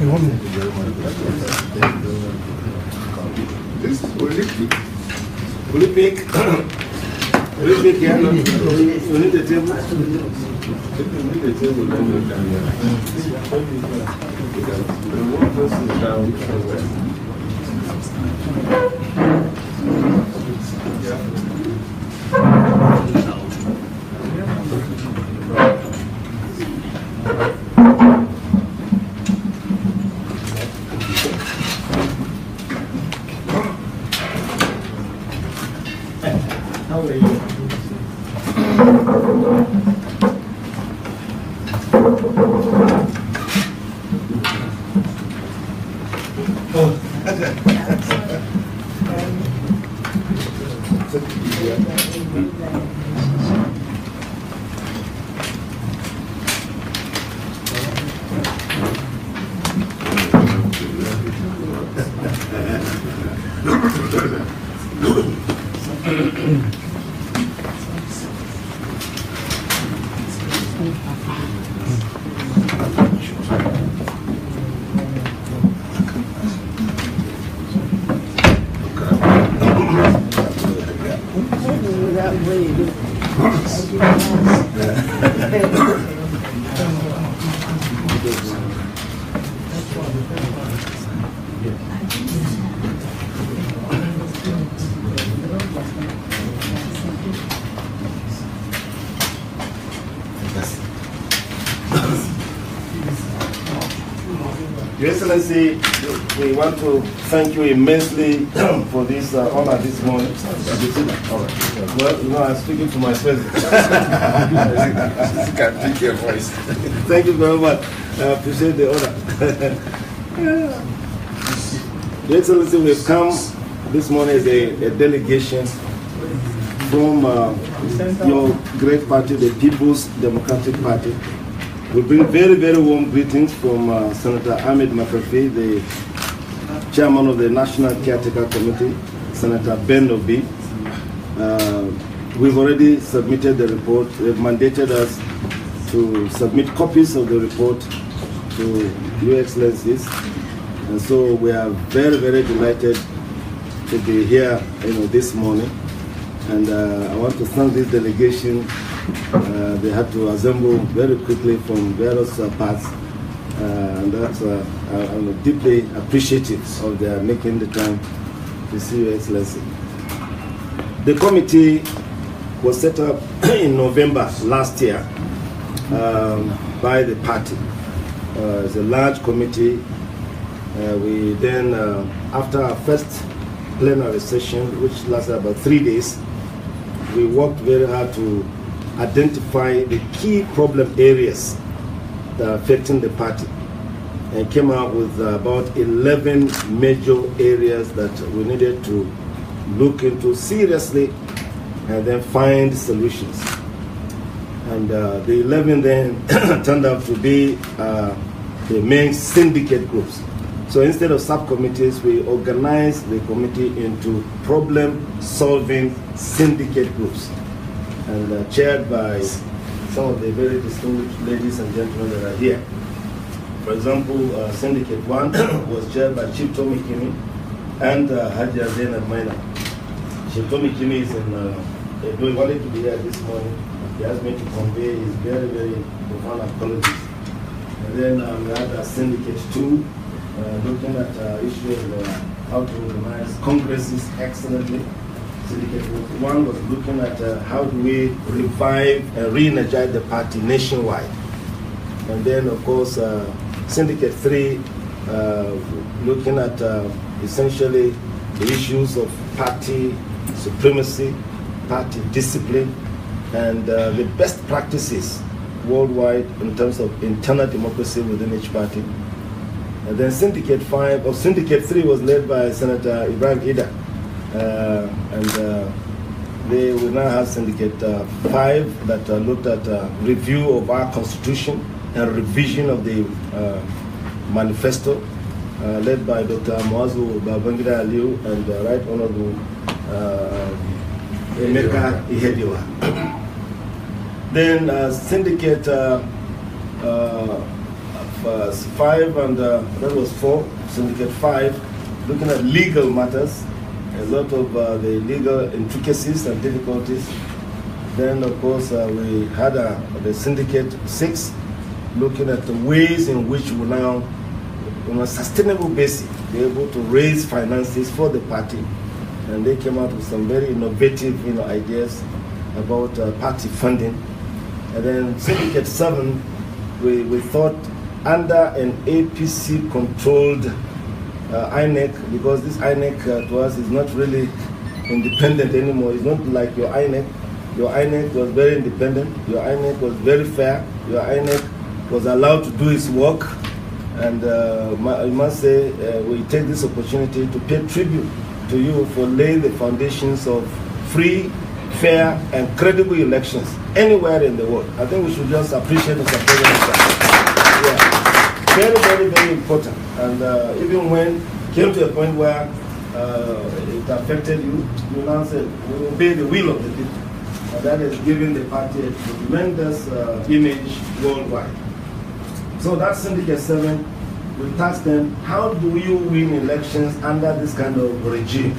This will it pick? Will it pick? Will it pick here? We need the table. We need the table. Then we can. The one person is down. How are you? Your Excellency, we want to thank you immensely for this honor this morning. Well, you know, I'm speaking to my president. Can pick your voice. Thank you very much. I appreciate the honor. Your Excellency, we've come this morning as a delegation from your great party, the People's Democratic Party. We bring very, very warm greetings from Senator Ahmed Makafi, the chairman of the National Caretaker Committee, Senator Ben Obi. We've already submitted the report. They've mandated us to submit copies of the report to Your Excellencies. And so we are very, very delighted to be here this morning. And I want to thank this delegation. They had to assemble very quickly from various parts, and that's I'm deeply appreciative of their making the time to see Your Excellency. The committee was set up in November last year by the party. It's a large committee. We then, after our first plenary session, which lasted about 3 days, we worked very hard to identify the key problem areas that are affecting the party and came out with about 11 major areas that we needed to look into seriously and then find solutions. And the 11 then turned out to be the main syndicate groups. So instead of subcommittees, we organized the committee into problem-solving syndicate groups, and chaired by some of the very distinguished ladies and gentlemen that are here. For example, Syndicate 1 was chaired by Chief Tommy Kimi and Hajia Zainab Maina. Chief Tommy Kimi is he wanted to be here this morning. He asked me to convey his very, very profound apologies. And then we had Syndicate 2, looking at issues of how to organize congresses excellently. Syndicate 1 was looking at how do we revive and re-energize the party nationwide. And then, of course, Syndicate 3, looking at essentially the issues of party supremacy, party discipline, and the best practices worldwide in terms of internal democracy within each party. And then Syndicate 5, or Syndicate 3 was led by Senator Ibrahim Ida. They will now have Syndicate 5 that looked at review of our constitution and revision of the manifesto, led by Dr. Muazu Babangida Aliu and Right Honorable Emeka Ihediwa. Then Syndicate 5 and that was 4, Syndicate 5, looking at legal matters, a lot of the legal intricacies and difficulties. Then, of course, we had the Syndicate 6, looking at the ways in which we now, on a sustainable basis, be able to raise finances for the party. And they came out with some very innovative, ideas about party funding. And then Syndicate 7, we thought under an APC-controlled INEC, because this INEC to us is not really independent anymore. It's not like your INEC. Your INEC was very independent. Your INEC was very fair. Your INEC was allowed to do its work. And I must say, we take this opportunity to pay tribute to you for laying the foundations of free, fair, and credible elections anywhere in the world. I think we should just appreciate the support of that. Yeah. Very, very, very important. And even when it came to a point where it affected you, you now said, we obey the will of the people. And that is giving the party a tremendous image worldwide. So that's Syndicate 7. We tasked them, how do you win elections under this kind of regime?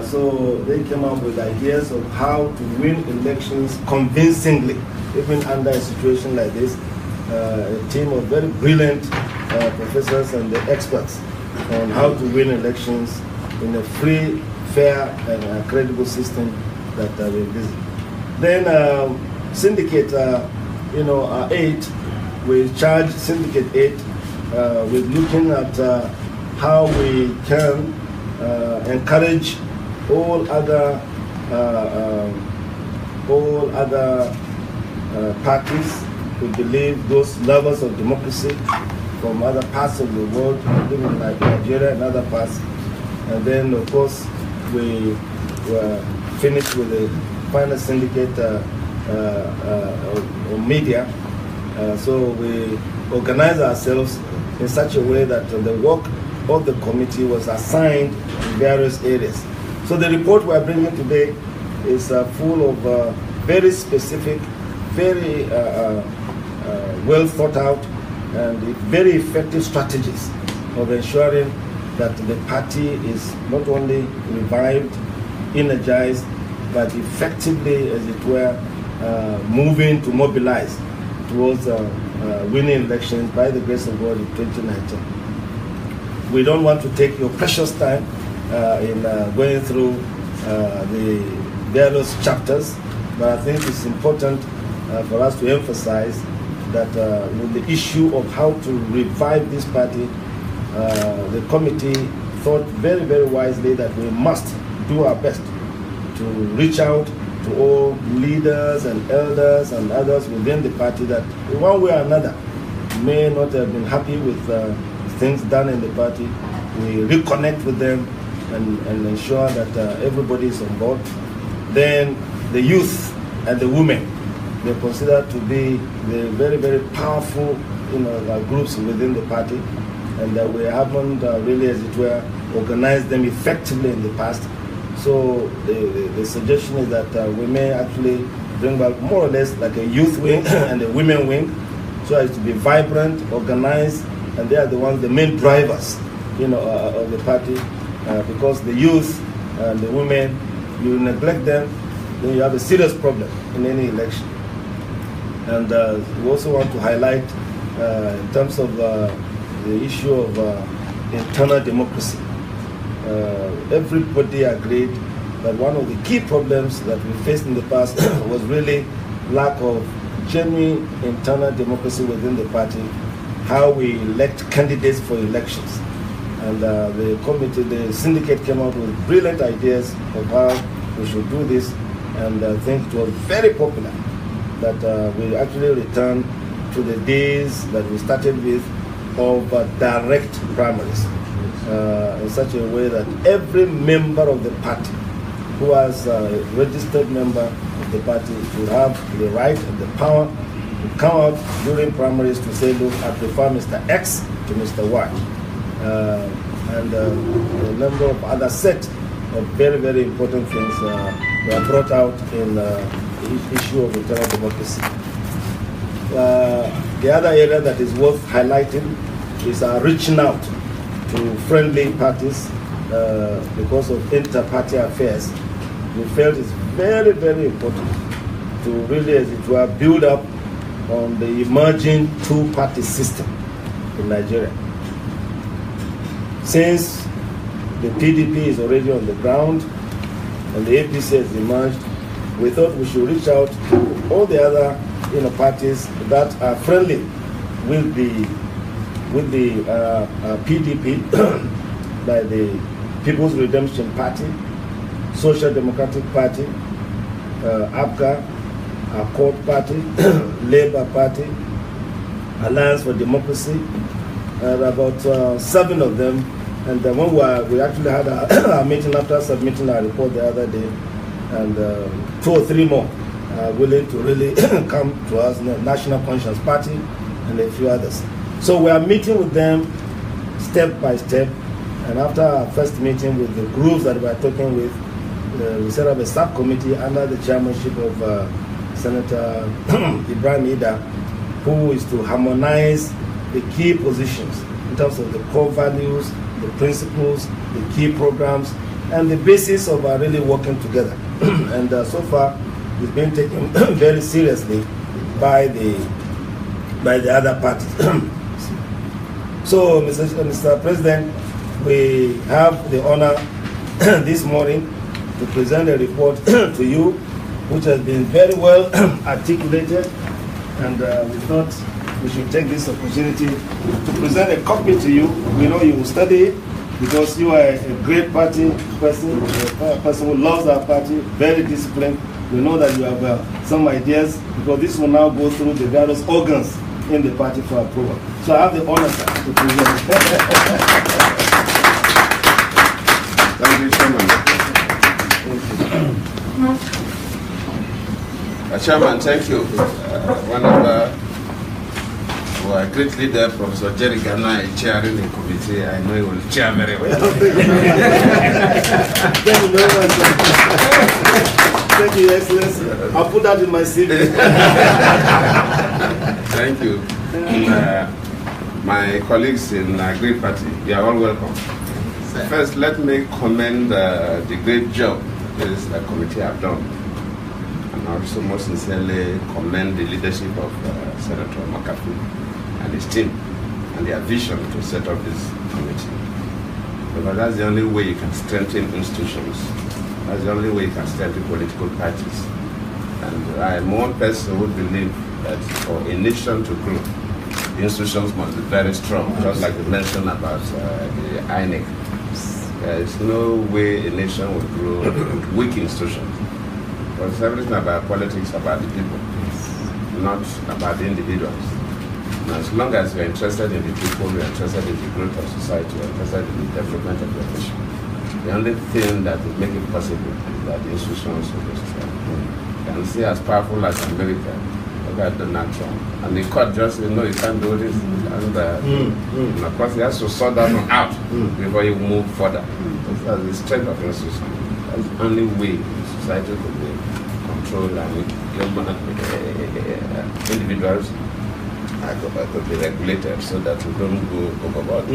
So they came up with ideas of how to win elections convincingly, even under a situation like this. A team of very brilliant professors and experts on how to win elections in a free, fair, and credible system that we visit. Then Syndicate 8, we charged Syndicate 8 with looking at how we can encourage all other parties who believe, those lovers of democracy from other parts of the world, including like Nigeria and other parts. And then, of course, we were finished with the final Syndicate media. So we organized ourselves in such a way that the work of the committee was assigned in various areas. So the report we are bringing today is full of very specific, very well thought out, and very effective strategies of ensuring that the party is not only revived, energized, but effectively, as it were, moving to mobilize towards winning elections by the grace of God in 2019. We don't want to take your precious time in going through the various chapters, but I think it's important for us to emphasize that with the issue of how to revive this party, the committee thought very, very wisely that we must do our best to reach out to all leaders and elders and others within the party that in one way or another may not have been happy with things done in the party. We reconnect with them and ensure that everybody is on board. Then the youth and the women, they're considered to be the very, very powerful groups within the party, and that we haven't really, as it were, organized them effectively in the past. So the suggestion is that we may actually bring back more or less like a youth wing and a women wing, so as to be vibrant, organized, and they are the ones, the main drivers, of the party. Because the youth and the women, you neglect them, then you have a serious problem in any election. And we also want to highlight, in terms of the issue of internal democracy. Everybody agreed that one of the key problems that we faced in the past was really lack of genuine internal democracy within the party, how we elect candidates for elections. And the committee, the syndicate came out with brilliant ideas of how we should do this, and I think it was very popular that we actually returned to the days that we started with of direct primaries. In such a way that every member of the party who was a registered member of the party would have the right and the power to come out during primaries to say, look, I prefer Mr. X to Mr. Y. And a number of other set of very, very important things were brought out in the issue of internal democracy. The other area that is worth highlighting is our reaching out to friendly parties because of inter-party affairs. We felt it's very, very important to really, as it were, build up on the emerging two-party system in Nigeria. Since the PDP is already on the ground and the APC has emerged, we thought we should reach out to all the other parties that are friendly with the PDP, like the People's Redemption Party, Social Democratic Party, APGA, Accord Party, Labour Party, Alliance for Democracy, about 7 of them. And when we actually had our meeting after submitting our report the other day, and 2 or 3 more willing to really come to us, National Conscience Party and a few others. So we are meeting with them step by step, and after our first meeting with the groups that we are talking with, we set up a subcommittee under the chairmanship of Senator Ibrahim Ida, who is to harmonize the key positions in terms of the core values, the principles, the key programs, and the basis of our really working together. And so far, it's been taken very seriously by the other parties. So, Mr. President, we have the honor this morning to present a report to you, which has been very well articulated, and we thought we should take this opportunity to present a copy to you. We know you will study it because you are a great party person, a person who loves our party, very disciplined. We know that you have some ideas, because this will now go through the various organs in the party for approval. So I have the honor, sir, to present it. Thank you, Chairman. Chairman, thank you. One of our great leader, Professor Jerry Ghana, is chairing the committee. I know he will chair very well. Thank you very much, sir. Thank you, Your Excellency. I'll put that in my CV. Thank you. My colleagues in the Green Party, you are all welcome. First, let me commend the great job this committee have done. And also most sincerely commend the leadership of Senator McAfee and his team and their vision to set up this committee. Because that's the only way you can strengthen institutions. That's the only way you can strengthen political parties. And I'm one person who believes that for a nation to grow, the institutions must be very strong, just like you mentioned about the INEC. There is no way a nation will grow with weak institutions. Because everything about politics is about the people, not about the individuals. And as long as we're interested in the people, we're interested in the growth of society, we're interested in the development of the nation. The only thing that will make it possible is that the institutions will be strong. You can see as powerful as America, look at Donald Trump. And the court just said, no, you can't do this. And of course, he has to sort that one out before you move further. That's the strength of institutions. That's the only way society could be controlled and individuals could be regulated so that we don't go overboard.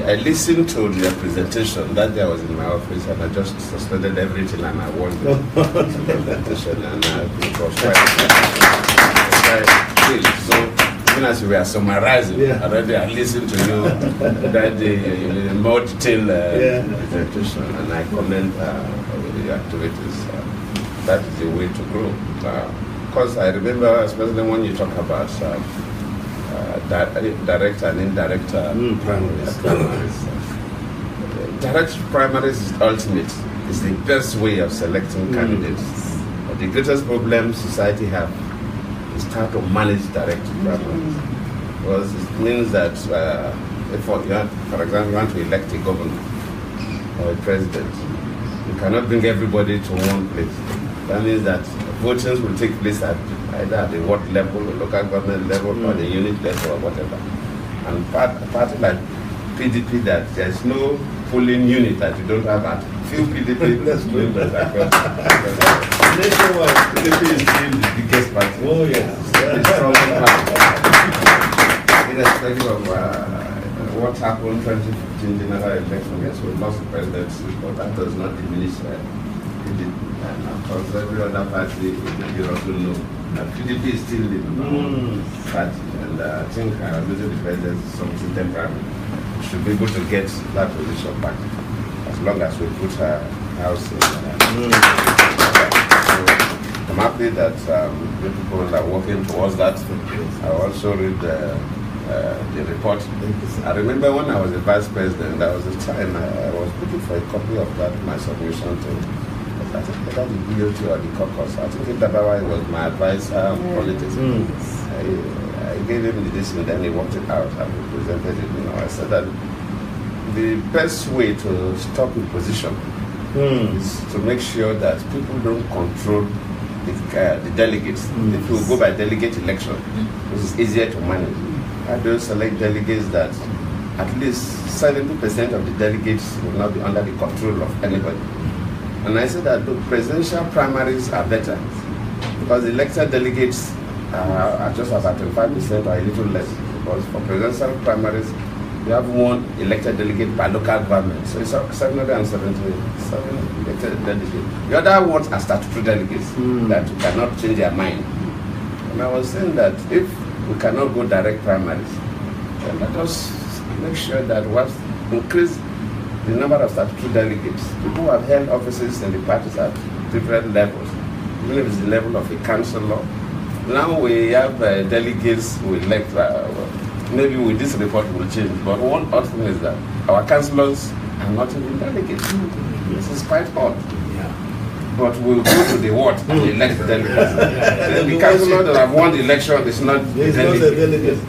I listened to the presentation. That day I was in my office and I just suspended everything and I watched the presentation, and it was quite good. So even as we were summarizing, already I listened to you that the more detailed presentation, and I comment the activities. That is the way to grow. Because I remember, especially when you talk about direct and indirect primaries. Direct primaries is ultimate. It's the best way of selecting candidates. But the greatest problem society have is how to manage direct primaries. Because it means that if for example, you want to elect a governor or a president, you cannot bring everybody to one place. That means that voting will take place at either at the ward level, or local government level, or the unit level, or whatever. And party like PDP, that there's no polling unit that you don't have at few PDP members across. Nationwide, PDP is still the biggest party. Oh yes, the strongest party. 2019 general election, yes, we lost the presidency, but that does not diminish PDP. And of course, every other party you also know that PDP is still the party, and I think losing the presidency is something temporary. We should be able to get that position back as long as we put our house in. I'm happy that the people are working towards that. I also read the report. I remember when I was the vice president, there was a time I was looking for a copy of that, my submission to, I think whether the BOT or the caucus. I think Dabawa was my advisor on politics. I gave him this and then he worked it out and we presented it. You know, I said that the best way to stop imposition is to make sure that people don't control the delegates. If you go by delegate election, it is easier to manage. I do select delegates that at least 70% of the delegates will not be under the control of anybody. And I said that the presidential primaries are better because the elected delegates are just about 25% or a little less. Because for presidential primaries, you have one elected delegate by local government. So it's 777 elected delegates. The other ones are statutory delegates that you cannot change their mind. And I was saying that if we cannot go direct primaries, then let us make sure that we increase the number of statutory delegates. People who have held offices in the parties at different levels, even if it's the level of a councillor. Now we have delegates who elect. Maybe with this report will change, but one odd thing is that our councillors are not even delegates. This is quite odd. But we'll go to the ward and elect delegates. The councillor that have won the election is not the delegate.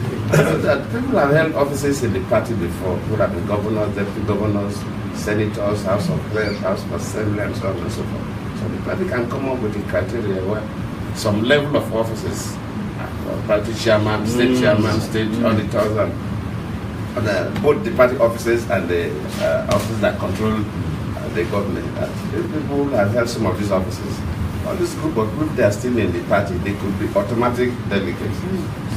That people have held offices in the party before, who have been governors, deputy governors, senators, House of Reps, House of Assembly, and so on and so forth. So the party can come up with a criteria where some level of offices, party chairman, state auditors, and both the party offices and the offices that control the government. If people have held some of these offices, or this group of group they are still in the party, they could be automatic delegates.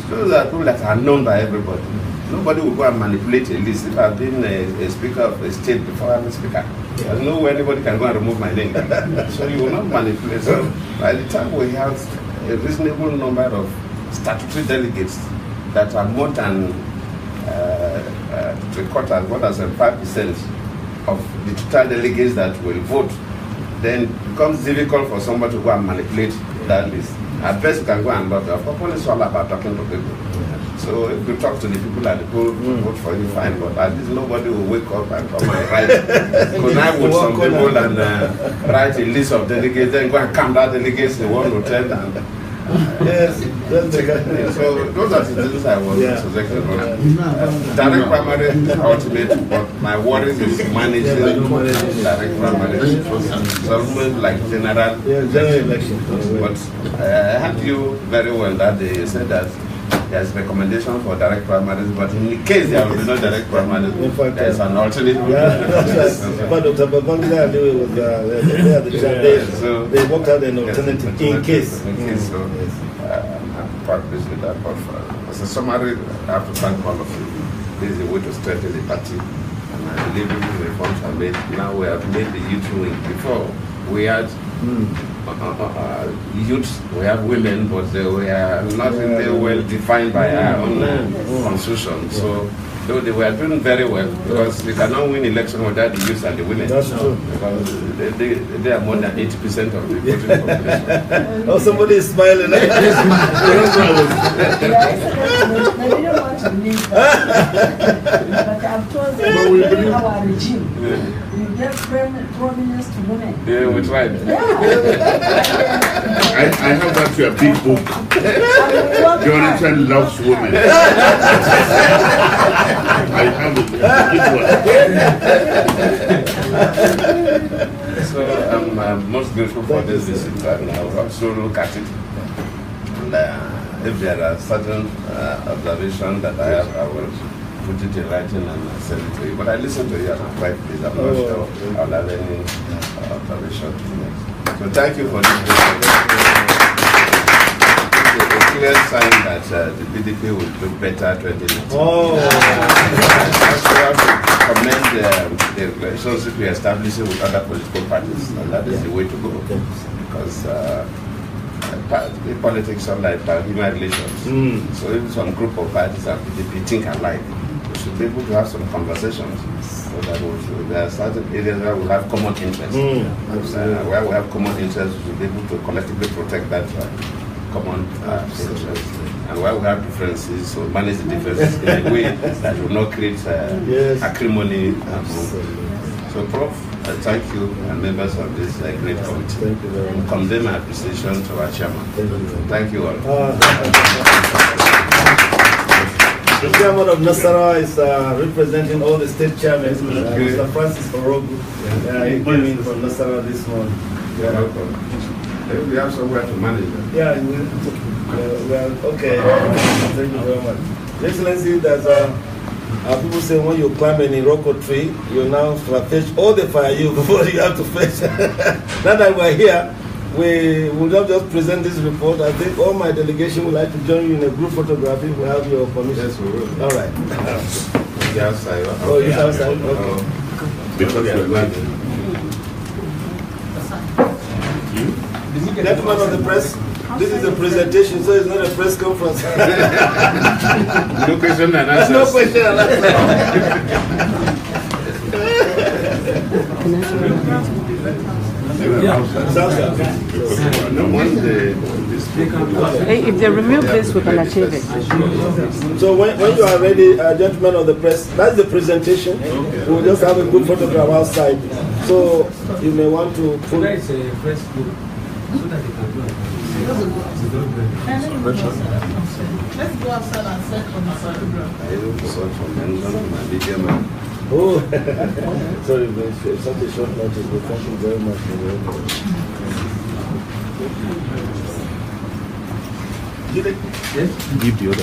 So that people that are known by everybody. Nobody will go and manipulate a list. If I've been a speaker of a state before I'm a speaker, there's no way anybody can go and remove my name. So you will not manipulate. So by the time we have a reasonable number of statutory delegates that are more than 3/4, more than 5% of the total delegates that will vote, then it becomes difficult for somebody to go and manipulate that list. At best, you can go and lobby. Of course, it's all about talking to people. So if you talk to the people at the poll, vote for you, fine, but at least nobody will wake up and come and write. Because I would some people and write a list of delegates, then go and count that delegates in 1 to 10 and yes, so those are the things I was suggesting. Direct primary ultimate, but my worries is managing direct primary. So almost like general election. But I heard you very well that day. You said that there's recommendation for direct primaries, but in the case there will be no direct primaries, there's an alternate. But Dr. Babangida was they worked out an alternative in case. So I'm quite pleased with that. But as a summary, I have to thank all of you. This is a way to strengthen the party, and I believe the reforms are made. Now we have made the youth wing. Before we had youth, we have women, but they were not really well defined by our own constitution. So though they were doing very well, because we cannot win election without the youth and the women. That's true. Because they are more than 80% of the voting population. Oh, somebody is smiling. They didn't want to leave, but I've told them during our regime, we gave prominence to women. Yeah, we tried. I have that to a big book. Jonathan loves women. I have it. So I'm most grateful for this visit, and I will also look at it. And if there are certain observations that I have, I will put it in writing and send it to you. But I listen to you and I'm quite pleased. I'm not sure I'll have any observation to make. So thank you for this visit. It's a clear sign that the PDP will do better 2019. Oh. commend the relationship we are establishing with other political parties, and that is the way to go. Because politics are like human relations. So if some group of parties and PDP think alike, we should be able to have some conversations. So that there are certain areas where we have common interests. Where we have common interests, we should be able to collectively protect that common interest. And where we have differences, so manage the differences in a way that will not create acrimony. So, Prof, thank you and members of this great committee. Thank you very much. Convey my appreciation to our chairman. Thank you all. The chairman of Nasarawa is representing all the state chairmen. Mr. Francis Orogu. He came in from Nasarawa this morning. You're welcome. We have somewhere to manage them. Yeah, well, okay. Thank you very much. Your Excellency, there's people say when you climb an Iroko tree, you now fetch all the fire you before you have to fetch. Now that we're here, we will not just present this report. I think all my delegation would like to join you in a group photography. We have your permission. Yes, we will. All right. Yes, I will. Oh, you have some? Okay. Because we're like, Gentlemen of the press, this is a presentation, so it's not a press conference. No question and answers. No question and If they remove this, we can achieve it. So when you are ready, gentlemen of the press, that's the presentation. We'll just have a good photograph outside. So you may want to put... Let's go outside and set on the photograph. Oh, sorry, but it's such a short notice. But thank you very much for the give the other.